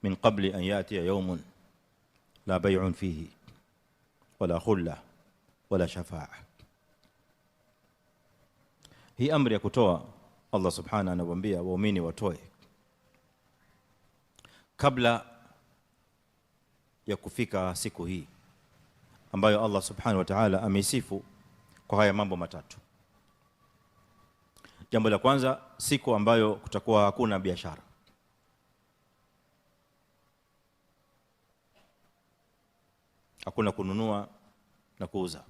min qabli an yatiya yawmun la bay'un fihi wala khulla wala shafa'a. Hii amri ya kutoa, Allah subhanahu anawaambia waumini watoe kabla ya kufika siku hii ambayo Allah subhanahu wa ta'ala ameisifu kwa haya mambo matatu. Jambo la kwanza, siku ambayo kutakuwa hakuna biashara. Hakuna kununua na kuuza.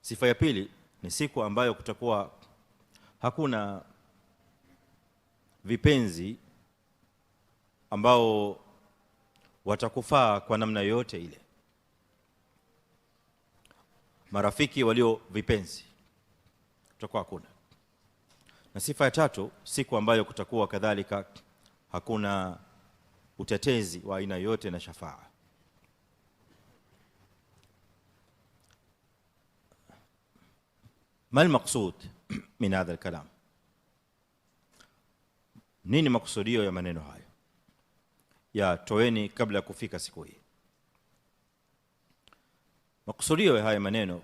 Sifa ya pili ni siku ambayo kutakuwa hakuna vipenzi ambao watakufaa kwa namna yote ile. Marafiki walio vipenzi kutakuwa hakuna. Na sifa ya tatu, siku ambayo kutakuwa kadhalika hakuna utetezi wa aina yote na shafaa. ما المقصود من هذا الكلام؟ nini makusudio ya maneno haya ya toeni kabla ya kufika siku hii? Makusudio ya haya maneno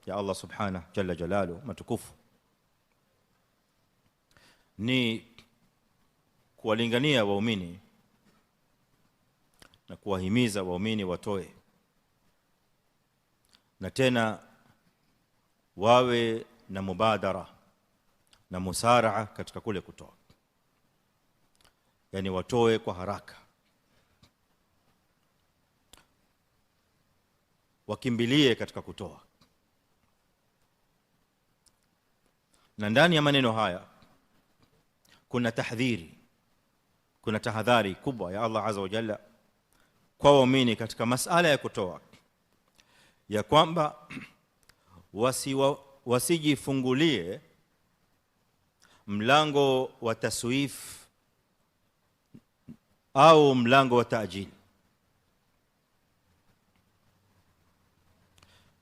ya Allah subhanahu jalla jalalu matukufu ni kuwalingania waumini na kuwahimiza waumini watoe, na tena wawe na mubadara na musaraa katika kule kutoa, yani watoe kwa haraka, wakimbilie katika kutoa. Na ndani ya maneno haya kuna tahdhiri, kuna tahadhari kubwa ya Allah azza wa jalla kwa waumini katika masala ya kutoa, ya kwamba wasijifungulie mlango wa taswif au mlango wa taajil.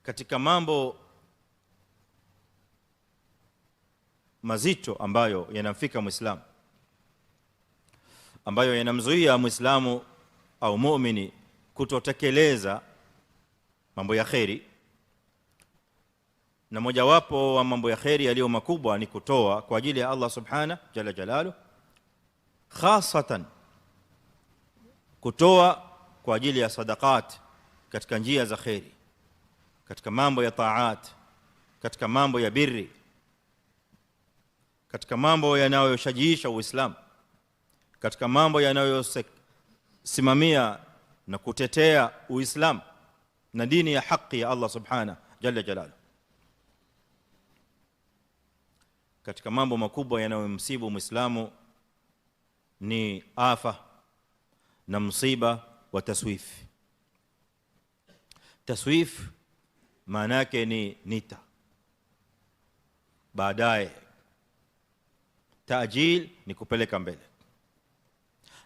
Katika mambo mazito ambayo yanamfika Muislamu, ambayo yanamzuia Muislamu au muumini kutotekeleza mambo ya kheri, na mojawapo wa mambo ya kheri yaliyo makubwa ni kutoa kwa ajili ya Allah subhanahu jalla jalalu, khasatan kutoa kwa ajili ya sadaqat katika njia za kheri, katika mambo ya taat, katika mambo ya birri, katika mambo yanayoshajiisha Uislamu, katika mambo yanayosimamia na kutetea Uislamu na dini ya haki ya Allah subhanahu jalla jalalu. Katika mambo makubwa yanayomsibu Muislamu ni afa na msiba wa taswif. Taswif maana yake ni nita, baadaye. Taajil ni kupeleka mbele.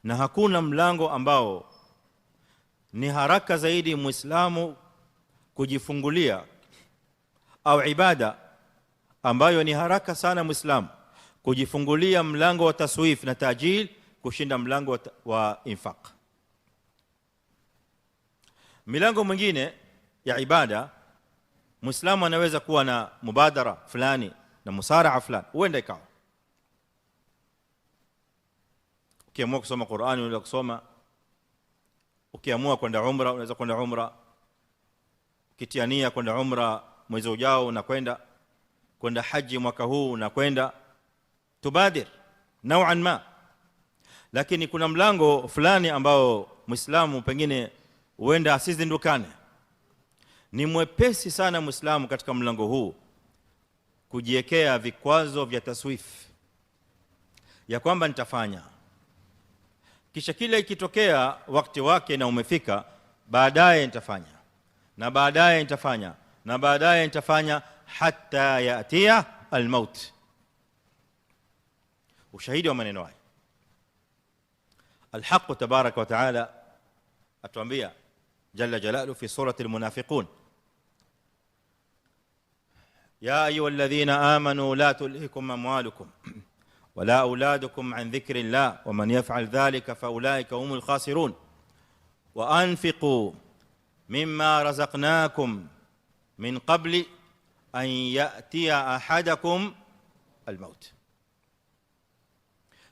Na hakuna mlango ambao ni haraka zaidi Muislamu kujifungulia, au ibada ambayo ni haraka sana Muislamu kujifungulia mlango wa taswif na taajil kushinda mlango wa infaq. Milango mwingine ya ibada Muislamu anaweza kuwa na mubadara fulani na musaraa fulani, huenda ikawa ukiamua kusoma Qur'ani unaweza kusoma, ukiamua kwenda umra unaweza kwenda umra, ukitiania kwenda umra mwezi ujao unakwenda, kwenda haji mwaka huu unakwenda, tubadir nau'an ma. Lakini kuna mlango fulani ambao Muislamu pengine huenda asizindukane. Ni mwepesi sana Muislamu katika mlango huu kujiwekea vikwazo vya taswif, ya kwamba nitafanya, kisha kile ikitokea wakati wake na umefika, baadaye nitafanya na baadaye nitafanya na baadaye nitafanya, hatta yatia almaut. Ushahidi wa maneno haya, الحق تبارك وتعالى atuambia jalla jalalu fi surati almunafiqun, ya ayyuhalladhina amanu la tulhikum amwalukum wala auladukum an dhikri llah waman yaf'al dhalika faulaika humul khasirun wa anfiqu mimma razaqnakum min qabli an ya'tiya ahadakum al-maut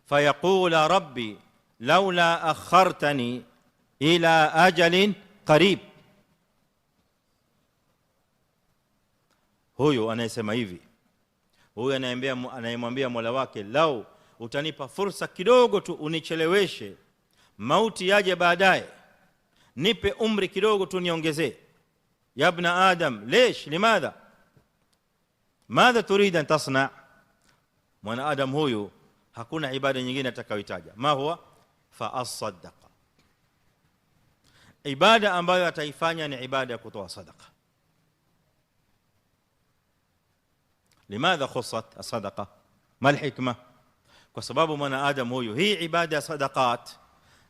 fayaqula rabbi laula akhartani ila ajalin qarib. Huyo anayesema hivi, huyo anayemwambia Mola wake, lau utanipa fursa kidogo tu unicheleweshe, mauti yaje baadaye, nipe umri kidogo tu niongezee. Ya ibn adam ليش limadha madha turid an tasna. Mwana adam huyu hakuna ibada nyingine atakayoitaja, ma huwa fa asaddaqa, ibada ambayo ataifanya ni ibada ya kutoa sadaqa. Limadha khussat as-sadaqa? Ma al-hikma? Kwa sababu mwana adam huyu hii ibada ya sadaqat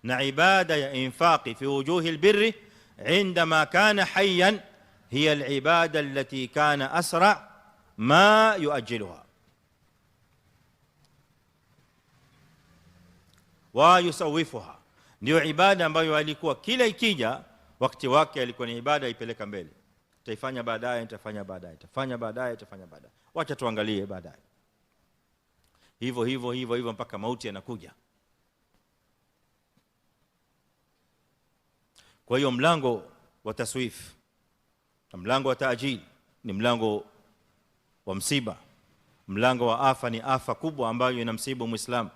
na ibada ya infaqi fi wujuhi al-birri عندما كان حيا هي العبادة التي كان أسرع ما يؤجلها ويسوفها. Ndio ibada ambayo alikuwa kila ikija wakati wake alikuwa ni ibada ipeleka mbele, taifanya baadaye, nitafanya baadaye, tafanya baadaye, tafanya baadaye, wacha tuangalie baadaye, hivyo hivyo hivyo hivyo mpaka mauti yanakuja. Kwa hiyo mlango wa taswif na mlango wa taajil ni mlango wa msiba. Mlango wa afa ni afa kubwa ambayo inamsibu Muislamu,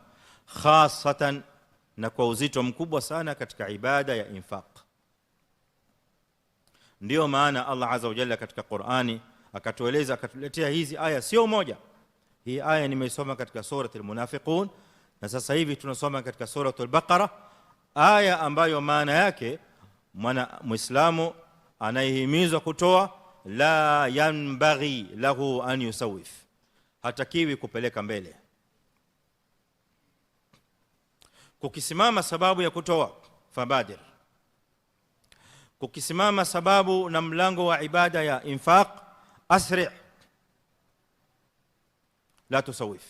hasatan na kwa uzito mkubwa sana katika ibada ya infaq. Ndio maana Allah azza wa jalla katika Qur'ani akatueleza, akatuletea hizi aya sio moja. Hii aya nimeisoma katika suratul Munafiqun na sasa hivi tunasoma katika suratul Baqara, aya ambayo maana yake mwana Muislamu anayehimizwa kutoa, la yanbaghi lahu an yusawif, hatakiwi kupeleka mbele. Kukisimama sababu ya kutoa, fabadir. Kukisimama sababu na mlango wa ibada ya infaq, asri', la tusawif.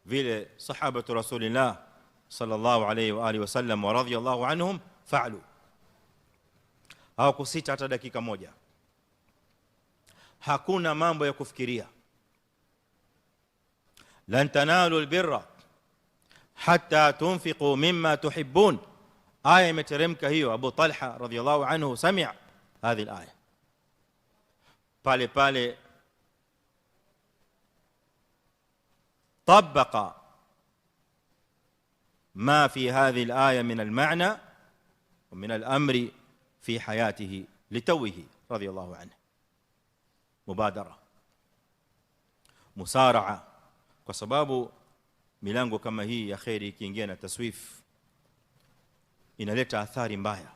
Vile sahabatu rasulillah sallallahu alayhi wa alihi wasallam wa radiyallahu anhum fa'alu, hawakusita hata dakika moja. Hakuna mambo ya kufikiria. Lan tanalu albirra hatta tunfiqu mimma tuhibbun. Aya imeteremka hiyo, Abu Talha radiyallahu anhu sami'a hadhihi alaya, pale pale طبق ما في هذه الآية من المعنى ومن الأمر في حياته لتوه رضي الله عنه. مبادرة، مسارعة، kwa sababu milango kama hii ya khairi ikiingia na taswif inaleta athari mbaya.